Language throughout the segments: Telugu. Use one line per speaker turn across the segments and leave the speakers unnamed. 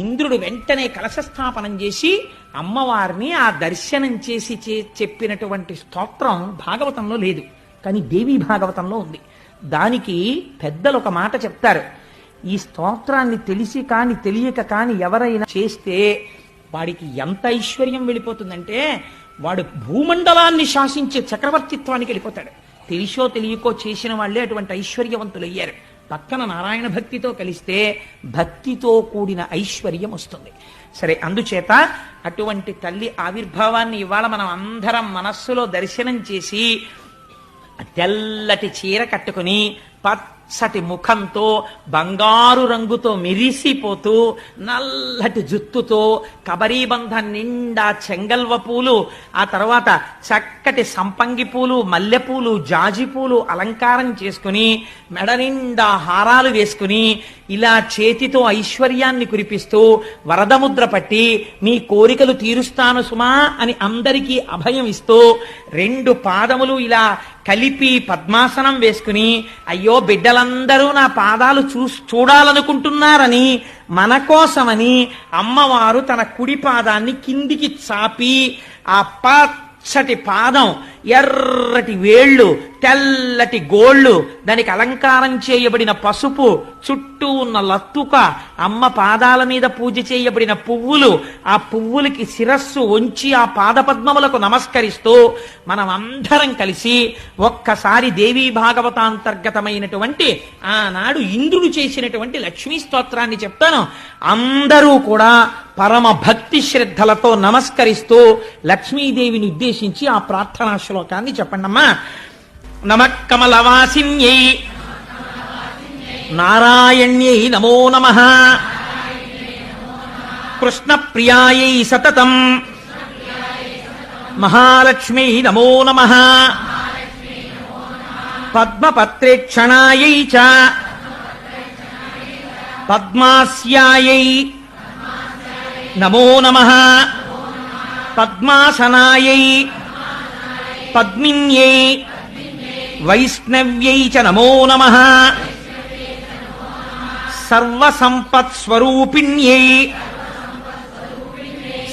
ఇంద్రుడు వెంటనే కలశస్థాపనం చేసి అమ్మవారిని ఆ దర్శనం చేసి చెప్పినటువంటి స్తోత్రం భాగవతంలో లేదు, కానీ దేవీ భాగవతంలో ఉంది. దానికి పెద్దలు ఒక మాట చెప్తారు, ఈ స్తోత్రాన్ని తెలిసి కాని తెలియక కాని ఎవరైనా చేస్తే వాడికి ఎంత ఐశ్వర్యం వెళ్ళిపోతుందంటే వాడు భూమండలాన్ని శాసించే చక్రవర్తిత్వానికి వెళ్ళిపోతాడు. తెలిసో తెలియకో చేసిన వాళ్ళే అటువంటి ఐశ్వర్యవంతులు అయ్యారు. పక్కన నారాయణ భక్తితో కలిస్తే భక్తితో కూడిన ఐశ్వర్యం వస్తుంది. సరే, అందుచేత అటువంటి తల్లి ఆవిర్భావాన్ని ఇవాళ మనం అందరం మనస్సులో దర్శనం చేసి తెల్లటి చీర కట్టుకుని పచ్చటి ముఖంతో బంగారు రంగుతో మెరిసిపోతూ నల్లటి జుత్తుతో కబరీబంధం నిండా చెంగల్వ పూలు, ఆ తర్వాత చక్కటి సంపంగి పూలు, మల్లెపూలు, జాజి పూలు అలంకారం చేసుకుని మెడ నిండా హారాలు వేసుకుని ఇలా చేతితో ఐశ్వర్యాన్ని కురిపిస్తూ వరదముద్ర పట్టి మీ కోరికలు తీరుస్తాను సుమా అని అందరికీ అభయం ఇస్తూ 2 పాదములు ఇలా కలిపి పద్మాసనం వేసుకుని అయ్యో బిడ్డలందరూ నా పాదాలు చూడాలనుకుంటున్నారని మన కోసమని అమ్మవారు తన కుడి పాదాన్ని కిందికి చాపి ఆ పచ్చటి పాదం, ఎర్రటి వేళ్ళు, తెల్లటి గోళ్ళు, దానికి అలంకారం చేయబడిన పసుపు, చుట్టూ ఉన్న లత్తుక, అమ్మ పాదాల మీద పూజ చేయబడిన పువ్వులు, ఆ పువ్వులకి శిరస్సు వంచి ఆ పాదపద్మములకు నమస్కరిస్తూ మనం అందరం కలిసి ఒక్కసారి దేవీ భాగవతాంతర్గతమైనటువంటి ఆనాడు ఇంద్రుడు చేసినటువంటి లక్ష్మీ స్తోత్రాన్ని చెప్తాను. అందరూ కూడా పరమ భక్తి శ్రద్ధలతో నమస్కరిస్తూ లక్ష్మీదేవిని ఉద్దేశించి ఆ ప్రార్థనా శ్లోకాన్ని చెప్పండమ్మా. నమః కమలవాసిన్యై నారాయణ్యై నమో నమః కృష్ణప్రియాయై సతతం మహాలక్ష్మీ నమో నమః పద్మపత్రేక్షణాయై చ పద్మాస్యాయై నమో నమః పద్మాసనాయై పద్మిన్యై వైష్ణవ్యై చ నమో నమః సర్వసంపత్స్వరూపిణ్యై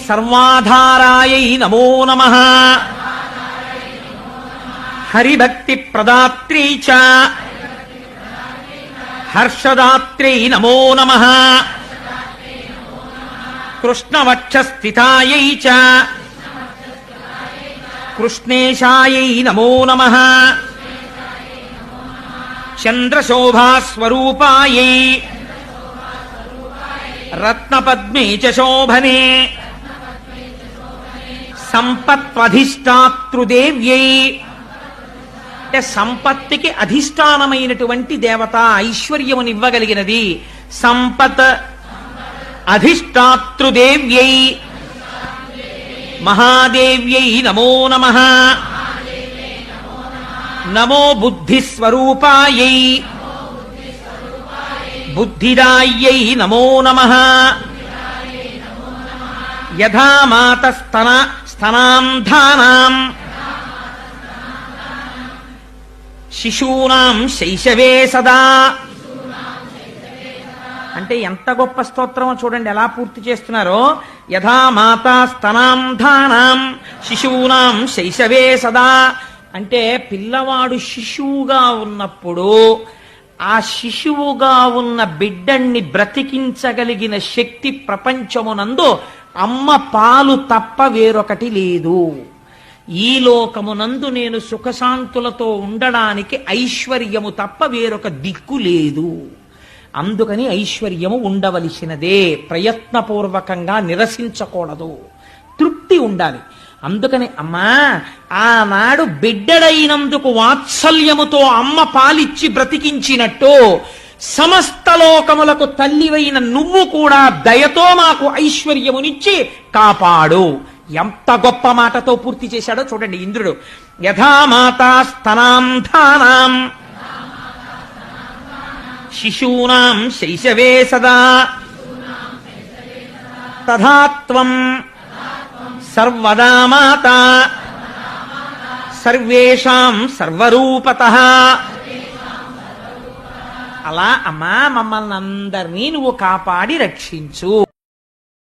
సర్వాధారాయై నమో నమః హరిభక్తి ప్రదాత్రీ చ హర్షదాత్ర్యై నమో నమః కృష్ణవక్షస్థితాయై చ కృష్ణేశాయై నమో నమః చంద్రశోభాస్వరూపాయై రత్నపద్మే చ శోభనే సంపత్వధిష్టాతృదేవ్యై, అంటే సంపత్తికి అధిష్టానమైనటువంటి దేవత, ఐశ్వర్యమునివ్వగలిగినది. సంపత్ అధిష్టాతృదేవ్యై మహాదేవ్యై నమో నమః నమో బుద్ధిస్వరూపాయై బుద్ధిదాయ్యై నమో నమః యథా మాతస్తనాంధానాం శిశూనాం శైశవే సదా. అంటే ఎంత గొప్ప స్తోత్రమో చూడండి, ఎలా పూర్తి చేస్తున్నారో. యథా మాతా స్తనాంధానాం శిశూనాం శైశవే సదా, అంటే పిల్లవాడు శిశువుగా ఉన్నప్పుడు ఆ శిశువుగా ఉన్న బిడ్డణ్ణి బ్రతికించగలిగిన శక్తి ప్రపంచమునందు అమ్మ పాలు తప్ప వేరొకటి లేదు. ఈ లోకమునందు నేను సుఖశాంతులతో ఉండడానికి ఐశ్వర్యము తప్ప వేరొక దిక్కు లేదు. అందుకని ఐశ్వర్యము ఉండవలసినదే, ప్రయత్నపూర్వకంగా నిరసించకూడదు, తృప్తి ఉండాలి. అందుకని అమ్మా ఆనాడు బిడ్డడైనందుకు వాత్సల్యముతో అమ్మ పాలిచ్చి బ్రతికించినట్టు సమస్త లోకములకు తల్లివైన నువ్వు కూడా దయతో మాకు ఐశ్వర్యమునిచ్చి కాపాడు. ఎంత గొప్ప మాటతో పూర్తి చేశాడో చూడండి ఇంద్రుడు. యథా మాతా స్తనాంధానాం శిశూనాం శైశవే సదా తథా త్వం సర్వదా మాతా సర్వేషాం సర్వరూపతః. అలా అమ్మా మమ్మల్ని అందరినీ నువ్వు కాపాడి రక్షించు.